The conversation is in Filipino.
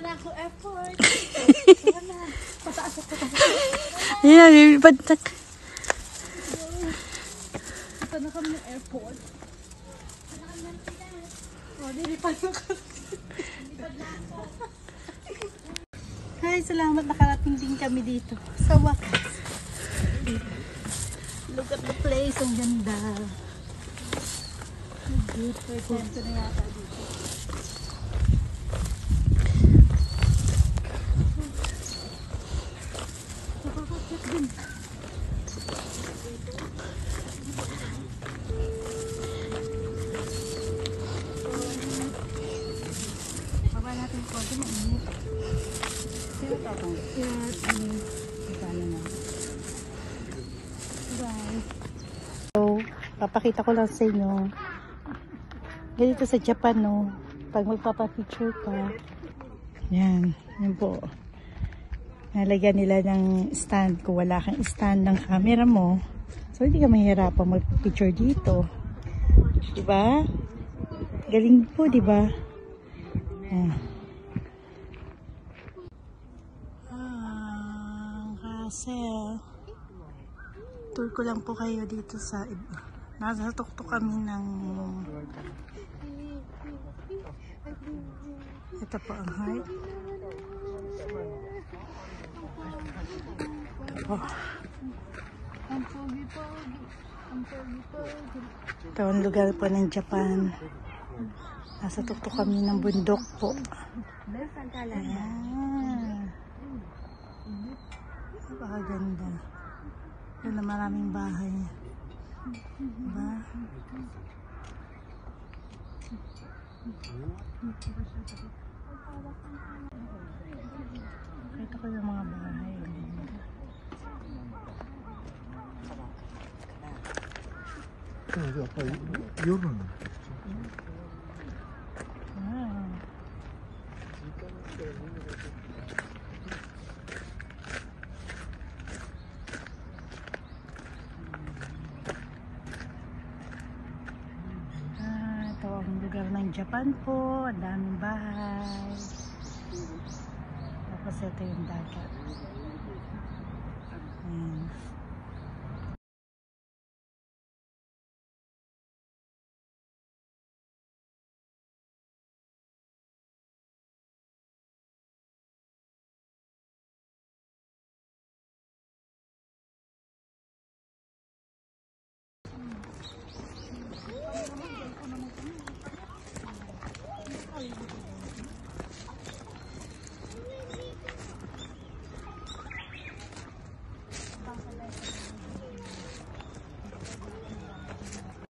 na ako effort. Wala. Pataas ako. Ayan, yung bantak. Ito na kami ng airport. O, nilipad na kami. Hi, salamat. Nakarating din kami dito. Sa wakas. Look at the place. Ang ganda. Good. First time ko na yata dito. Nakakakit din. Baba natin yung konti. Mainit. Sino ito ako? Yes. Magkano na. Bye. So, papakita ko lang sa inyo. Ganito sa Japan, no? Pag magpapapicture ka, yan po. Nalagyan nila ng stand. Kung wala kang stand ng camera mo, so hindi ka mahirapan mag-picture dito. Diba? Galing po, diba? Castle. Tour ko lang po kayo dito sa iba. Nasa tuktok kami ng ito po ang heart. Ito po. Ito ang lugar po ng Japan. Nasa tuktok kami ng bundok po. Ayan. Napakaganda. Ito na maraming bahay. Diba? Ito ko yung mga bahay. Ito ang lugar ng Japan po. Ang daming bahay. Tapos ito yung dagat.